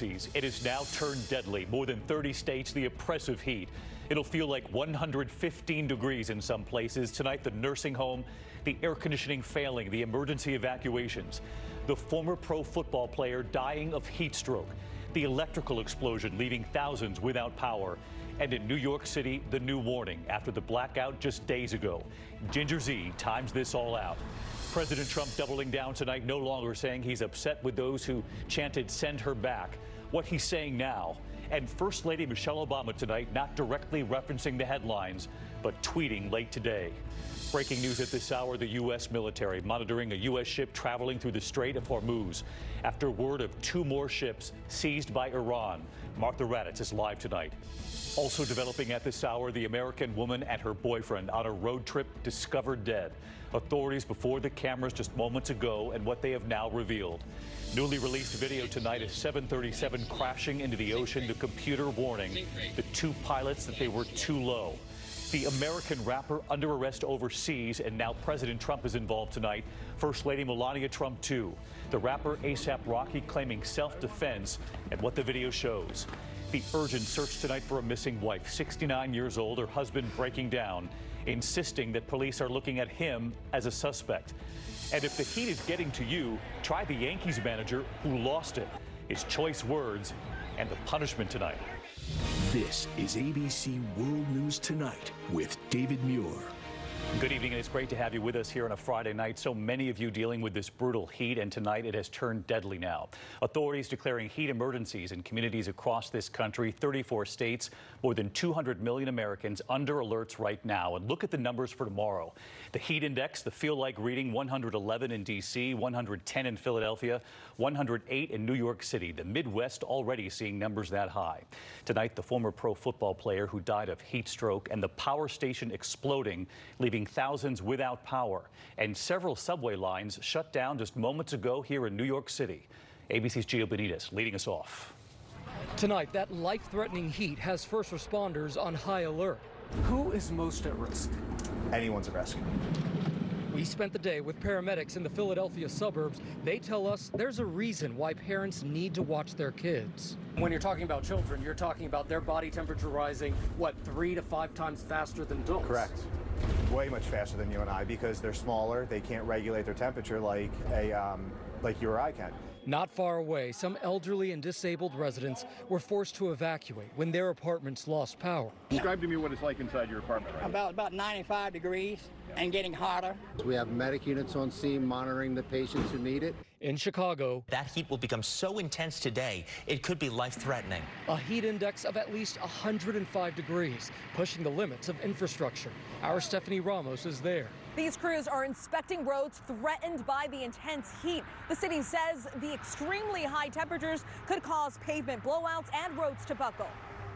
It is now turned deadly. More than 30 states, the oppressive heat. It'll feel like 115 degrees in some places. Tonight, the nursing home, the air conditioning failing, the emergency evacuations. The former pro football player dying of heat stroke. The electrical explosion leaving thousands without power. And in New York City, the new warning after the blackout just days ago. Ginger Zee times this all out. President Trump doubling down tonight, no longer saying he's upset with those who chanted "send her back." What he's saying now. And First Lady Michelle Obama tonight not directly referencing the headlines, but tweeting late today. Breaking news at this hour, the U.S. military monitoring a U.S. ship traveling through the Strait of Hormuz after word of 2 more ships seized by Iran. Martha Raddatz is live tonight. Also developing at this hour, the American woman and her boyfriend on a road trip discovered dead. Authorities before the cameras just moments ago and what they have now revealed. Newly released video tonight of 737 crashing into the ocean. The computer warning the 2 pilots that they were too low. The American rapper under arrest overseas, and now President Trump is involved tonight. First Lady Melania Trump, too. The rapper A$AP Rocky claiming self-defense and what the video shows. The urgent search tonight for a missing wife, 69 years old, her husband breaking down, insisting that police are looking at him as a suspect. And if the heat is getting to you, try the Yankees manager who lost it. His choice words and the punishment tonight. This is ABC World News Tonight with David Muir. Good evening, and it's great to have you with us here on a Friday night. So many of you dealing with this brutal heat, and tonight it has turned deadly now. Authorities declaring heat emergencies in communities across this country, 34 states, more than 200 million Americans under alerts right now. And look at the numbers for tomorrow. The heat index, the feel-like reading, 111 in D.C., 110 in Philadelphia, 108 in New York City. The Midwest already seeing numbers that high. Tonight, the former pro football player who died of heat stroke and the power station exploding, leaving thousands without power, and several subway lines shut down just moments ago here in New York City. ABC's Gio Benitez leading us off. Tonight, that life-threatening heat has first responders on high alert. Who is most at risk? Anyone's at risk. We spent the day with paramedics in the Philadelphia suburbs. They tell us there's a reason why parents need to watch their kids. When you're talking about children, you're talking about their body temperature rising, what, 3 to 5 times faster than adults? Correct. Way much faster than you and I, because they're smaller. They can't regulate their temperature like you or I can. Not far away, some elderly and disabled residents were forced to evacuate when their apartments lost power. Describe to me what it's like inside your apartment right now. About 95 degrees and getting hotter. We have medic units on scene monitoring the patients who need it. In Chicago, that heat will become so intense today, it could be life-threatening. A heat index of at least 105 degrees, pushing the limits of infrastructure. Our Stephanie Ramos is there. These crews are inspecting roads threatened by the intense heat. The city says the extremely high temperatures could cause pavement blowouts and roads to buckle.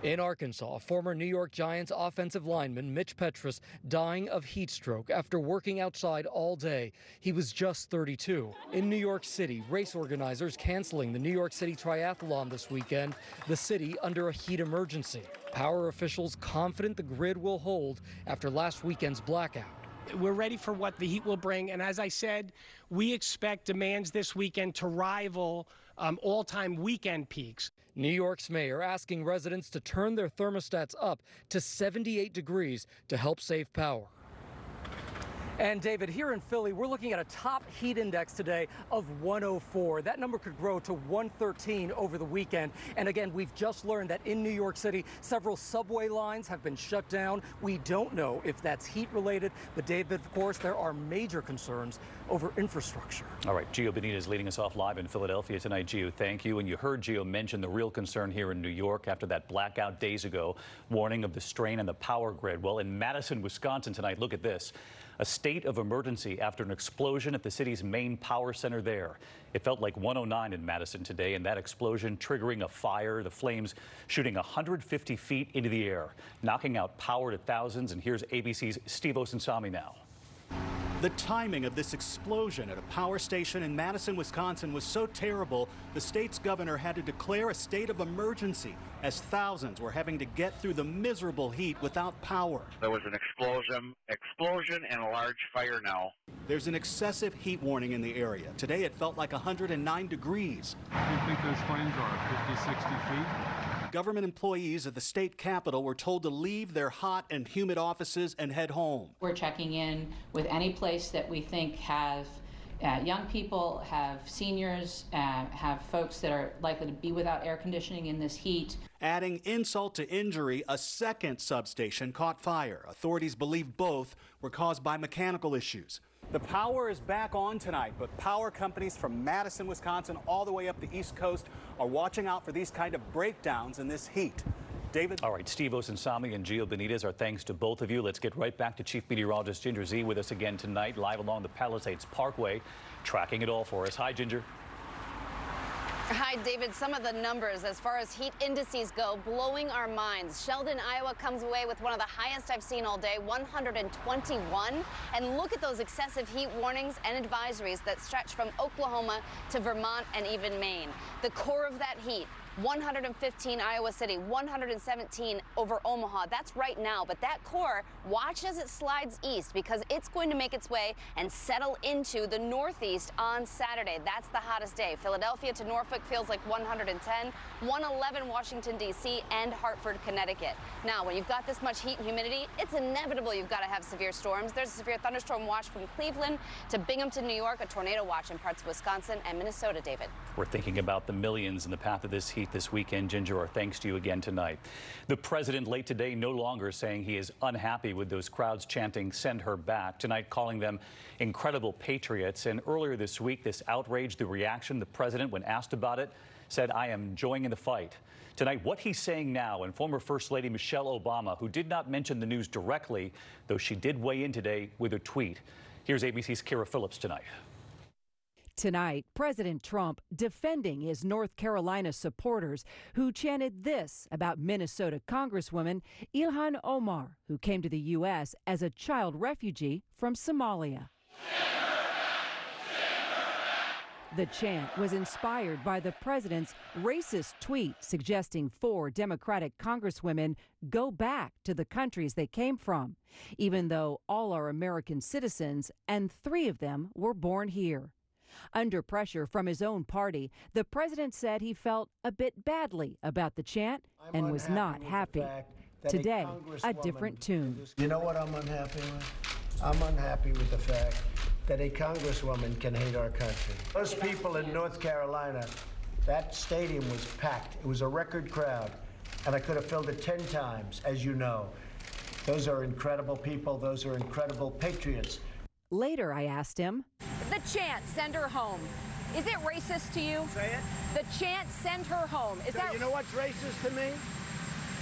In Arkansas, former New York Giants offensive lineman Mitch Petrus dying of heat stroke after working outside all day. He was just 32. In New York City, race organizers canceling the New York City Triathlon this weekend, the city under a heat emergency. Power officials confident the grid will hold after last weekend's blackout. We're ready for what the heat will bring, and as I said, we expect demands this weekend to rival all-time weekend peaks. New York's mayor asking residents to turn their thermostats up to 78 degrees to help save power. And David, here in Philly, we're looking at a top heat index today of 104. That number could grow to 113 over the weekend. And again, we've just learned that in New York City, several subway lines have been shut down. We don't know if that's heat related, but David, of course, there are major concerns over infrastructure. All right, Gio Benitez leading us off live in Philadelphia tonight. Gio, thank you. And you heard Gio mention the real concern here in New York after that blackout days ago, warning of the strain on the power grid. Well, in Madison, Wisconsin tonight, look at this. A state of emergency after an explosion at the city's main power center there. It felt like 109 in Madison today, and that explosion triggering a fire, the flames shooting 150 feet into the air, knocking out power to thousands. And here's ABC's Steve Osunsami now. The timing of this explosion at a power station in Madison, Wisconsin was so terrible, the state's governor had to declare a state of emergency as thousands were having to get through the miserable heat without power. There was an explosion and a large fire now. There's an excessive heat warning in the area. Today it felt like 109 degrees. What do you think those flames are, 50, 60 feet? Government employees at the state capitol were told to leave their hot and humid offices and head home. We're checking in with any place that we think have young people, have seniors, have folks that are likely to be without air conditioning in this heat. Adding insult to injury, a second substation caught fire. Authorities believe both were caused by mechanical issues. The power is back on tonight, but power companies from Madison, Wisconsin, all the way up the East Coast are watching out for these kind of breakdowns in this heat. David? All right, Steve Osunsami and Gio Benitez, our thanks to both of you. Let's get right back to Chief Meteorologist Ginger Zee with us again tonight, live along the Palisades Parkway, tracking it all for us. Hi, Ginger. Hi, David. Some of the numbers as far as heat indices go, blowing our minds. Sheldon, Iowa comes away with one of the highest I've seen all day, 121. And look at those excessive heat warnings and advisories that stretch from Oklahoma to Vermont and even Maine. The core of that heat, 115 Iowa City, 117 over Omaha. That's right now, but that core, watch as it slides east because it's going to make its way and settle into the northeast on Saturday. That's the hottest day. Philadelphia to Norfolk feels like 110, 111 Washington, D.C., and Hartford, Connecticut. Now, when you've got this much heat and humidity, it's inevitable you've got to have severe storms. There's a severe thunderstorm watch from Cleveland to Binghamton, New York, a tornado watch in parts of Wisconsin and Minnesota, David. We're thinking about the millions in the path of this heat this weekend. Ginger, our thanks to you again tonight. The president late today no longer saying he is unhappy with those crowds chanting "Send her back," tonight calling them incredible patriots. And earlier this week, this outraged the reaction. The president, when asked about it, said, "I am joining the fight." Tonight, what he's saying now, and former First Lady Michelle Obama, who did not mention the news directly, though she did weigh in today with a tweet. Here's ABC's Kira Phillips tonight. Tonight, President Trump defending his North Carolina supporters who chanted this about Minnesota Congresswoman Ilhan Omar, who came to the U.S. as a child refugee from Somalia. The chant was inspired by the president's racist tweet suggesting 4 Democratic congresswomen go back to the countries they came from, even though all are American citizens and 3 of them were born here. Under pressure from his own party, the president said he felt a bit badly about the chant and was not happy. Today, a different tune. You know what I'm unhappy with? I'm unhappy with the fact that a congresswoman can hate our country. Those people in North Carolina, that stadium was packed. It was a record crowd, and I could have filled it 10 times, as you know. Those are incredible people. Those are incredible patriots. Later, I asked him, the chant, "Send her home," is it racist to you? Say it. The chant, "Send her home," is that... You know what's racist to me?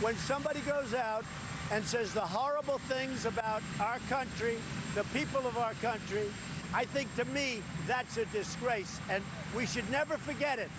When somebody goes out and says the horrible things about our country, the people of our country, I think to me that's a disgrace, and we should never forget it.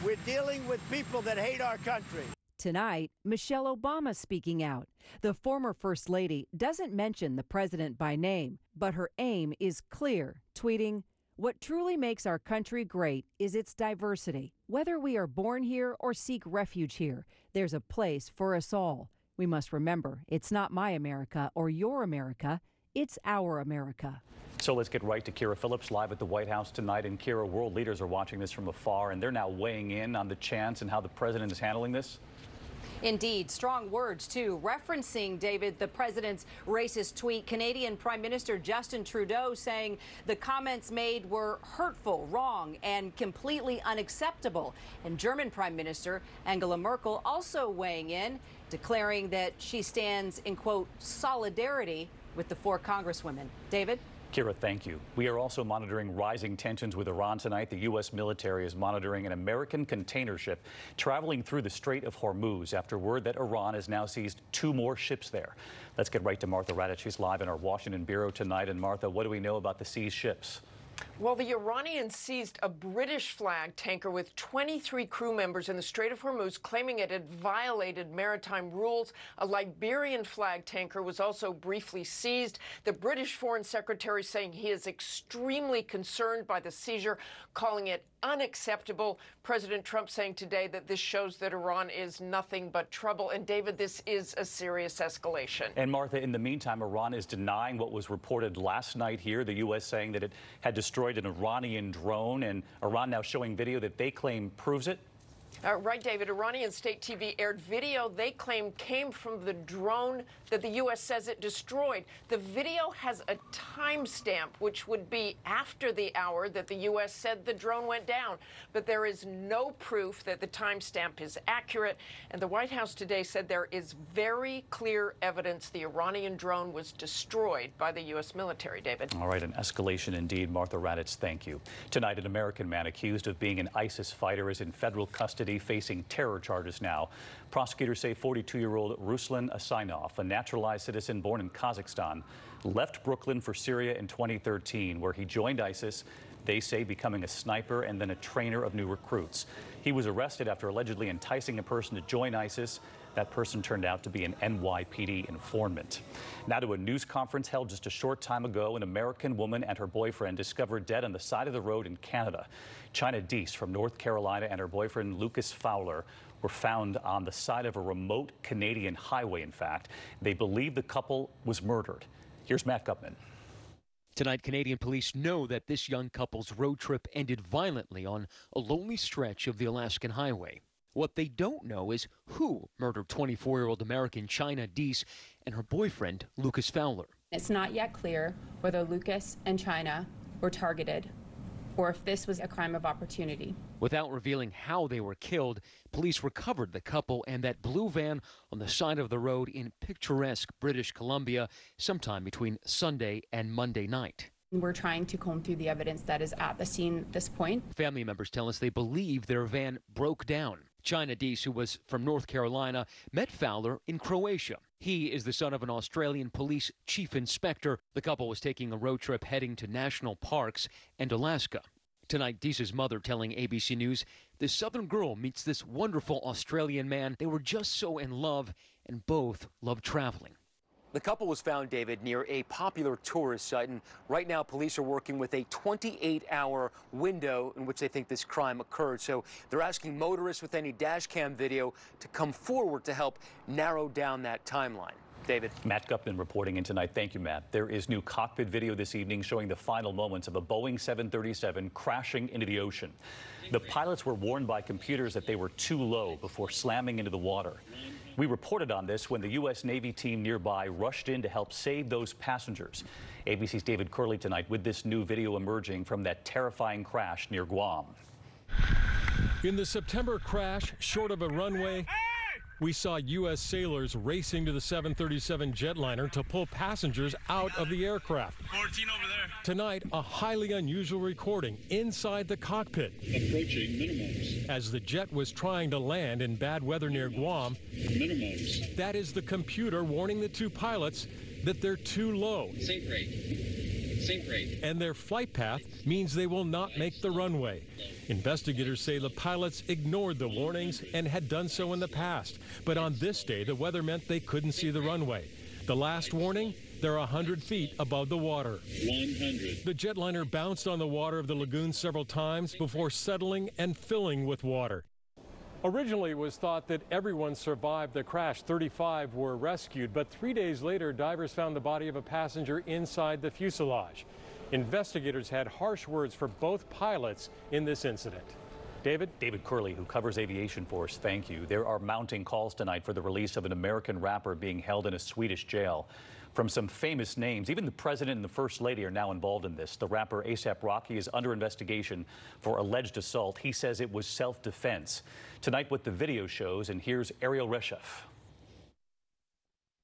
We're dealing with people that hate our country. Tonight, Michelle Obama speaking out. The former First Lady doesn't mention the president by name, but her aim is clear, tweeting, "What truly makes our country great is its diversity. Whether we are born here or seek refuge here, there's a place for us all. We must remember, it's not my America or your America, it's our America." So let's get right to Kira Phillips live at the White House tonight. And Kira, world leaders are watching this from afar, and they're now weighing in on the chants and how the president is handling this. Indeed, strong words, too. Referencing, David, the president's racist tweet, Canadian Prime Minister Justin Trudeau saying the comments made were hurtful, wrong, and completely unacceptable. And German Prime Minister Angela Merkel also weighing in, declaring that she stands in, quote, solidarity with the 4 congresswomen. David? Kira, thank you. We are also monitoring rising tensions with Iran tonight. The U.S. military is monitoring an American container ship traveling through the Strait of Hormuz after word that Iran has now seized 2 more ships there. Let's get right to Martha Raddatz. She's live in our Washington bureau tonight. And Martha, what do we know about the seized ships? Well, the Iranians seized a British flag tanker with 23 crew members in the Strait of Hormuz, claiming it had violated maritime rules. A Liberian flag tanker was also briefly seized. The British Foreign Secretary saying he is extremely concerned by the seizure, calling it unacceptable. President Trump saying today that this shows that Iran is nothing but trouble. And David, this is a serious escalation. And Martha, in the meantime, Iran is denying what was reported last night here. The U.S. saying that it had destroyed an Iranian drone, and Iran now showing video that they claim proves it. Right, David. Iranian state TV aired video they claim came from the drone that the U.S. says it destroyed. The video has a timestamp, which would be after the hour that the U.S. said the drone went down. But there is no proof that the timestamp is accurate. And the White House today said there is very clear evidence the Iranian drone was destroyed by the U.S. military, David. All right, an escalation indeed. Martha Raddatz, thank you. Tonight, an American man accused of being an ISIS fighter is in federal custody, facing terror charges now. Prosecutors say 42-year-old Ruslan Asainov, a naturalized citizen born in Kazakhstan, left Brooklyn for Syria in 2013, where he joined ISIS, they say becoming a sniper and then a trainer of new recruits. He was arrested after allegedly enticing a person to join ISIS. That person turned out to be an NYPD informant. Now to a news conference held just a short time ago. An American woman and her boyfriend discovered dead on the side of the road in Canada. China Deese from North Carolina and her boyfriend Lucas Fowler were found on the side of a remote Canadian highway, in fact. They believe the couple was murdered. Here's Matt Gutman. Tonight, Canadian police know that this young couple's road trip ended violently on a lonely stretch of the Alaskan highway. What they don't know is who murdered 24-year-old American China Deese and her boyfriend, Lucas Fowler. It's not yet clear whether Lucas and China were targeted or if this was a crime of opportunity. Without revealing how they were killed, police recovered the couple and that blue van on the side of the road in picturesque British Columbia sometime between Sunday and Monday night. We're trying to comb through the evidence that is at the scene at this point. Family members tell us they believe their van broke down. China Deese, who was from North Carolina, met Fowler in Croatia. He is the son of an Australian police chief inspector. The couple was taking a road trip heading to national parks and Alaska. Tonight, Deese's mother telling ABC News, this Southern girl meets this wonderful Australian man. They were just so in love, and both loved traveling. The couple was found, David, near a popular tourist site, and right now police are working with a 28-hour window in which they think this crime occurred. So they're asking motorists with any dash cam video to come forward to help narrow down that timeline. David. Matt Gutman reporting in tonight. Thank you, Matt. There is new cockpit video this evening showing the final moments of a Boeing 737 crashing into the ocean. The pilots were warned by computers that they were too low before slamming into the water. We reported on this when the U.S. Navy team nearby rushed in to help save those passengers. ABC's David Curley tonight with this new video emerging from that terrifying crash near Guam. In the September crash, short of a runway, we saw U.S. sailors racing to the 737 jetliner to pull passengers out of the aircraft. 14 over there. Tonight, a highly unusual recording inside the cockpit. Approaching minimums. As the jet was trying to land in bad weather near Guam, minimums. That is the computer warning the two pilots that they're too low. Sink rate. Sink rate. And their flight path means they will not make the runway. Investigators say the pilots ignored the warnings and had done so in the past. But on this day, the weather meant they couldn't see the runway. The last warning, they're 100 feet above the water. 100. The jetliner bounced on the water of the lagoon several times before settling and filling with water. Originally, it was thought that everyone survived the crash. 35 were rescued, but 3 days later, divers found the body of a passenger inside the fuselage. Investigators had harsh words for both pilots in this incident. David? David Curley, who covers aviation for us, thank you. There are mounting calls tonight for the release of an American rapper being held in a Swedish jail. From some famous names, even the president and the first lady are now involved in this. The rapper A$AP Rocky is under investigation for alleged assault. He says it was self-defense. Tonight, what the video shows, and here's Ariel Reshef.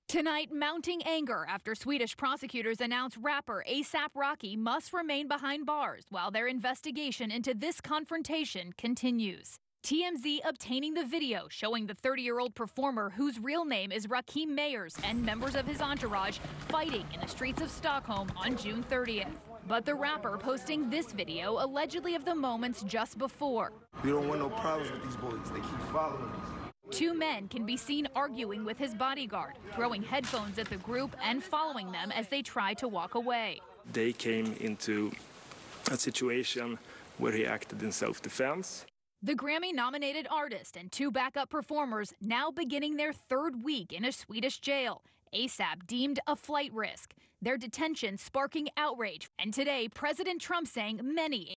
Tonight, mounting anger after Swedish prosecutors announce rapper A$AP Rocky must remain behind bars while their investigation into this confrontation continues. TMZ obtaining the video showing the 30-year-old performer, whose real name is Rakim Meyers, and members of his entourage fighting in the streets of Stockholm on June 30th. But the rapper posting this video allegedly of the moments just before. We don't want no problems with these boys. They keep following us. Two men can be seen arguing with his bodyguard, throwing headphones at the group and following them as they try to walk away. They came into a situation where he acted in self-defense. The Grammy-nominated artist and two backup performers now beginning their third week in a Swedish jail. ASAP deemed a flight risk. Their detention sparking outrage. And today, President Trump saying many